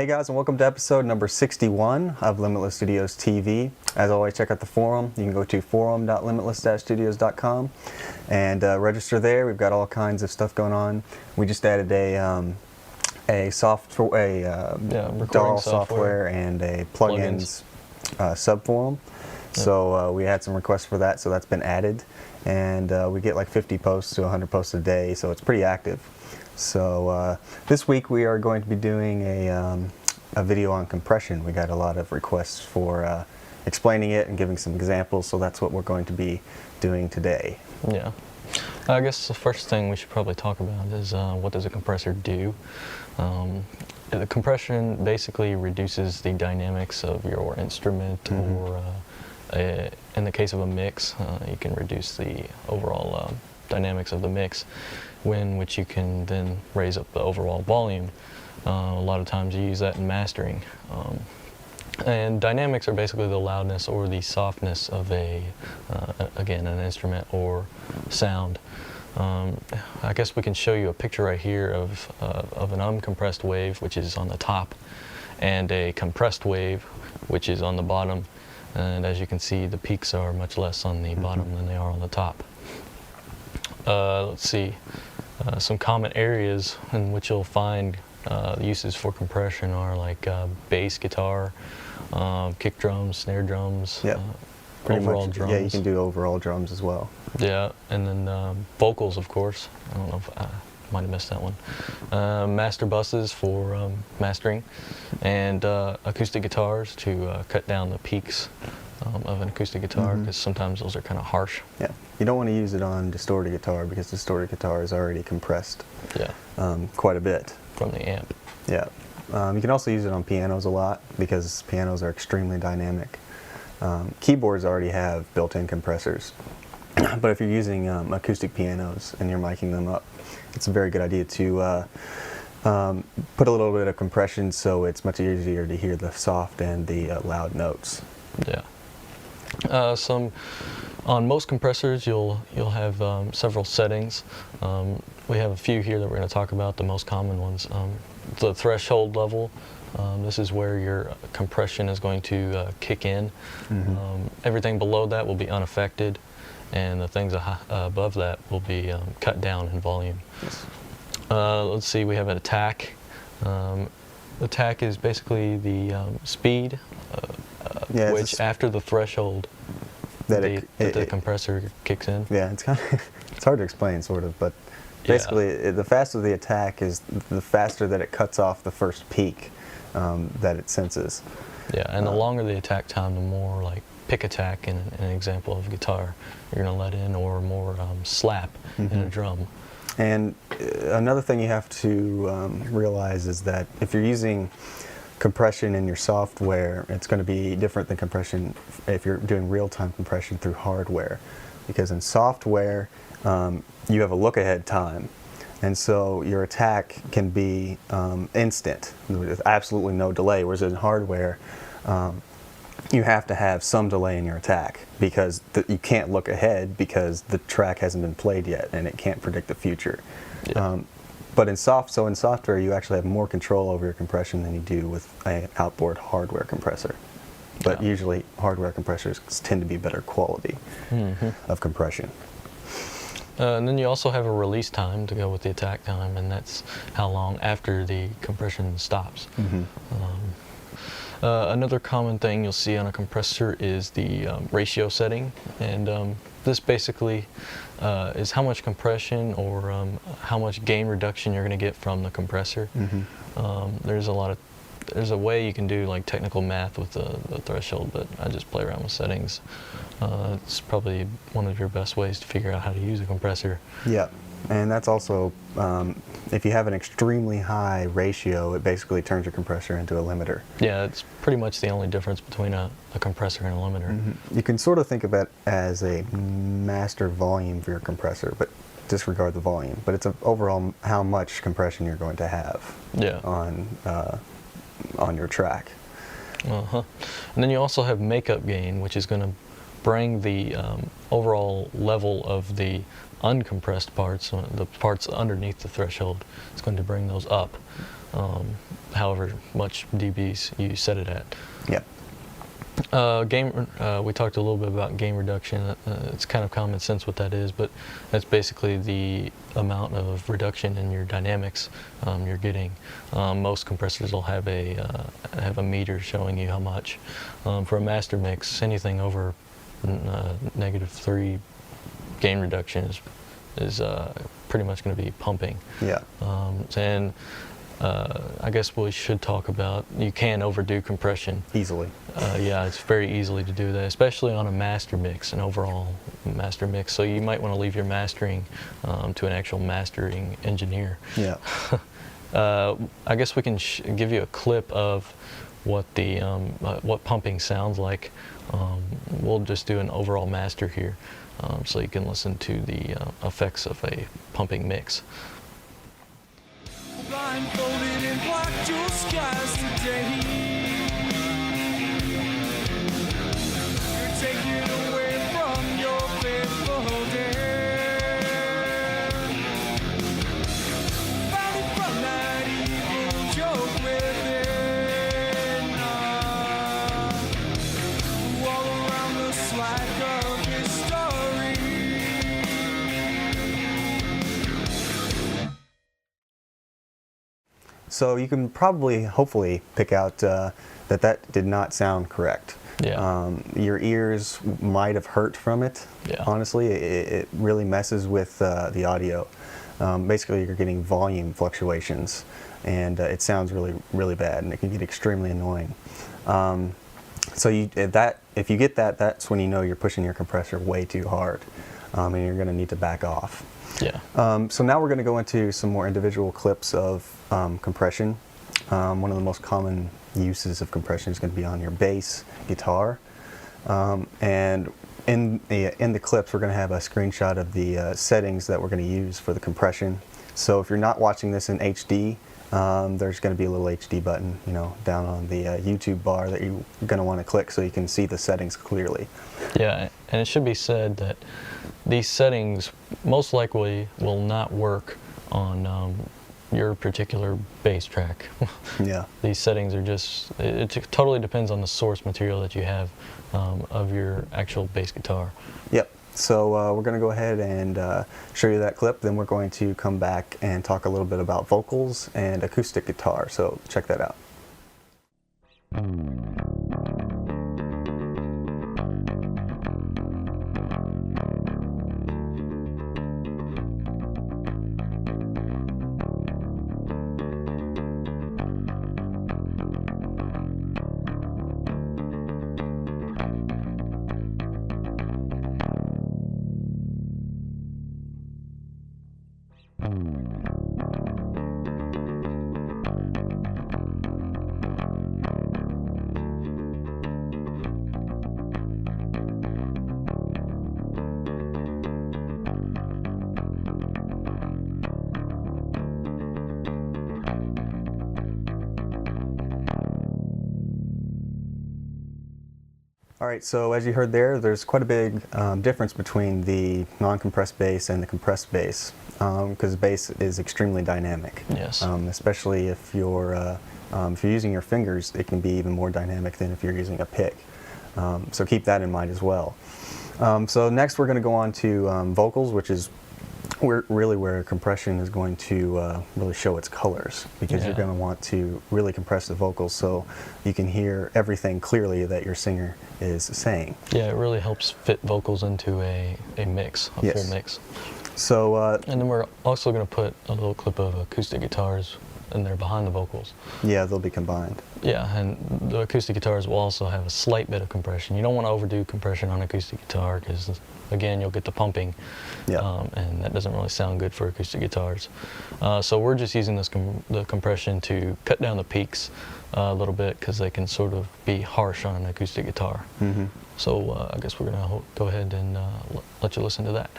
Hey guys, and welcome to episode number 61 of Limitless Studios TV. As always, check out the forum. You can go to forum.limitless-studios.com and register there. We've got all kinds of stuff going on. We just added a DAW software and a plugins subforum. Yep. So we had some requests for that, so that's been added. And we get like 50 posts to 100 posts a day, so it's pretty active. So this week we are going to be doing a video on compression. We got a lot of requests for explaining it and giving some examples, so that's what we're going to be doing today. Yeah. I guess the first thing we should probably talk about is what does a compressor do? The compression basically reduces the dynamics of your instrument, or in the case of a mix, you can reduce the overall dynamics of the mix, which you can then raise up the overall volume. A lot of times you use that in mastering. And dynamics are basically the loudness or the softness of again, an instrument or sound. I guess we can show you a picture right here of an uncompressed wave, which is on the top, and a compressed wave, which is on the bottom. And as you can see, the peaks are much less on the bottom than they are on the top. Let's see, some common areas in which you'll find uses for compression are like bass guitar, kick drums, snare drums, overall drums. Yeah, you can do overall drums as well. Yeah, and then vocals, of course. I don't know if I might have missed that one. Master buses for mastering, and acoustic guitars to cut down the peaks of an acoustic guitar, because sometimes those are kind of harsh. Yeah, you don't want to use it on distorted guitar because distorted guitar is already compressed. Yeah, quite a bit from the amp. Yeah, you can also use it on pianos a lot because pianos are extremely dynamic. Keyboards already have built-in compressors, but if you're using acoustic pianos and you're miking them up, it's a very good idea to put a little bit of compression so it's much easier to hear the soft and the loud notes. Yeah. On most compressors, you'll have several settings. We have a few here that we're going to talk about, the most common ones. The threshold level, this is where your compression is going to kick in. Everything below that will be unaffected, and the things above that will be cut down in volume. Yes. Let's see, we have an attack. Attack is basically the speed, which after the threshold that the compressor kicks in. Yeah, it's kind of it's hard to explain, sort of, but basically the faster the attack is, the faster that it cuts off the first peak that it senses. Yeah, and the longer the attack time, the more like pick attack in an example of guitar you're going to let in, or more slap in a drum. And another thing you have to realize is that if you're using compression in your software, it's going to be different than compression if you're doing real-time compression through hardware. Because in software, you have a look-ahead time. And so your attack can be instant, with absolutely no delay, whereas in hardware, you have to have some delay in your attack because you can't look ahead because the track hasn't been played yet and it can't predict the future. Yeah. But in software, you actually have more control over your compression than you do with an outboard hardware compressor. But usually hardware compressors tend to be better quality of compression. And then you also have a release time to go with the attack time, and that's how long after the compression stops. Another common thing you'll see on a compressor is the ratio setting, and this basically is how much compression or how much gain reduction you're going to get from the compressor. There's a way you can do like technical math with the threshold, but I just play around with settings. It's probably one of your best ways to figure out how to use a compressor. Yeah. And that's also, if you have an extremely high ratio, it basically turns your compressor into a limiter. Yeah, it's pretty much the only difference between a compressor and a limiter. You can sort of think of it as a master volume for your compressor, but disregard the volume. But it's overall how much compression you're going to have on your track. And then you also have makeup gain, which is going to bring the overall level of the uncompressed parts, the parts underneath the threshold. It's going to bring those up. however much dBs you set it at. Yep. We talked a little bit about gain reduction. It's kind of common sense what that is, but that's basically the amount of reduction in your dynamics you're getting. Most compressors will have a meter showing you how much. For a master mix, anything over -3 gain reduction is pretty much going to be pumping. Yeah. And I guess we should talk about, you can overdo compression. Easily. Yeah, it's very easily to do that, especially on a master mix, an overall master mix. So you might want to leave your mastering to an actual mastering engineer. Yeah. I guess we can give you a clip of what what pumping sounds like. We'll just do an overall master here, so you can listen to the effects of a pumping mix. Blindfolded in black jewel skies today. You're taken away from your faithful dare. Fighting from that evil joke within. All around the slack of history. So you can probably, hopefully, pick out that did not sound correct. Yeah. Your ears might have hurt from it. Yeah. Honestly, it really messes with the audio. Basically, you're getting volume fluctuations, and it sounds really, really bad, and it can get extremely annoying. So if you get that, that's when you know you're pushing your compressor way too hard, and you're going to need to back off. Yeah. So now we're going to go into some more individual clips of compression. One of the most common uses of compression is going to be on your bass guitar. And in the clips, we're going to have a screenshot of the settings that we're going to use for the compression. So if you're not watching this in HD, there's going to be a little HD button, down on the YouTube bar that you're going to want to click so you can see the settings clearly. Yeah, and it should be said that these settings most likely will not work on your particular bass track. Yeah. These settings are just, it totally depends on the source material that you have of your actual bass guitar. Yep. So we're going to go ahead and show you that clip. Then we're going to come back and talk a little bit about vocals and acoustic guitar. So check that out. All right, so as you heard there's quite a big difference between the non-compressed bass and the compressed bass, because bass is extremely dynamic. Yes. Especially if you're using your fingers, it can be even more dynamic than if you're using a pick. So keep that in mind as well. So next we're going to go on to vocals, which is where compression is going to really show its colors, because you're going to want to really compress the vocals so you can hear everything clearly that your singer is saying. Yeah, it really helps fit vocals into a mix, a full mix. So, and then we're also going to put a little clip of acoustic guitars in there behind the vocals. Yeah, they'll be combined. Yeah, and the acoustic guitars will also have a slight bit of compression. You don't want to overdo compression on acoustic guitar because, again, you'll get the pumping, and that doesn't really sound good for acoustic guitars. So we're just using the compression to cut down the peaks a little bit because they can sort of be harsh on an acoustic guitar. Mm-hmm. So I guess we're going to go ahead and let you listen to that.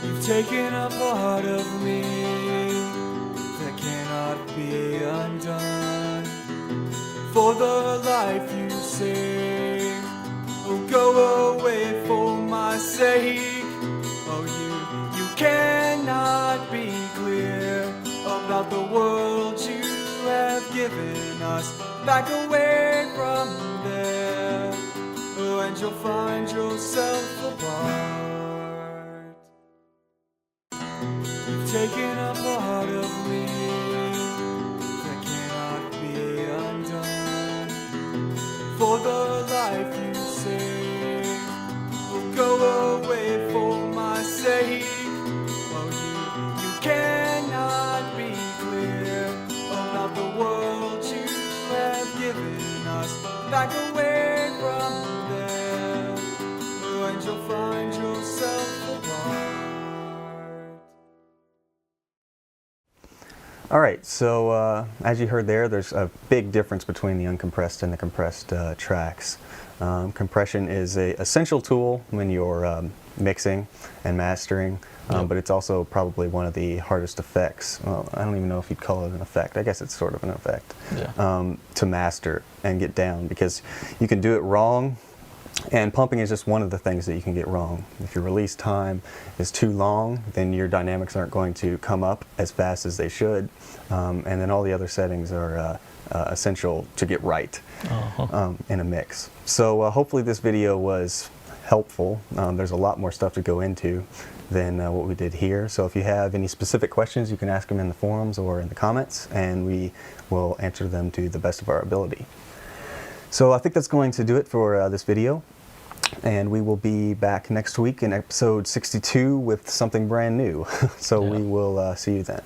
You've taken a part of me that cannot be undone. For the life you sing, oh, go away for my sake. Oh, you cannot be clear about not the world you have given us. Back away from there, and you'll find yourself apart. You've taken a part of me that cannot be undone. For the life you sing will go away for my sake. Oh, you cannot be clear about the world you have given us. Back away from there, and you'll find yourself apart. All right, so as you heard there's a big difference between the uncompressed and the compressed tracks. Compression is an essential tool when you're mixing and mastering, but it's also probably one of the hardest effects. Well, I don't even know if you'd call it an effect. I guess it's sort of an effect to master and get down, because you can do it wrong. And pumping is just one of the things that you can get wrong. If your release time is too long, then your dynamics aren't going to come up as fast as they should. And then all the other settings are essential to get right in a mix. So hopefully this video was helpful. There's a lot more stuff to go into than what we did here. So if you have any specific questions, you can ask them in the forums or in the comments, and we will answer them to the best of our ability. So I think that's going to do it for this video, and we will be back next week in episode 62 with something brand new. So we will see you then.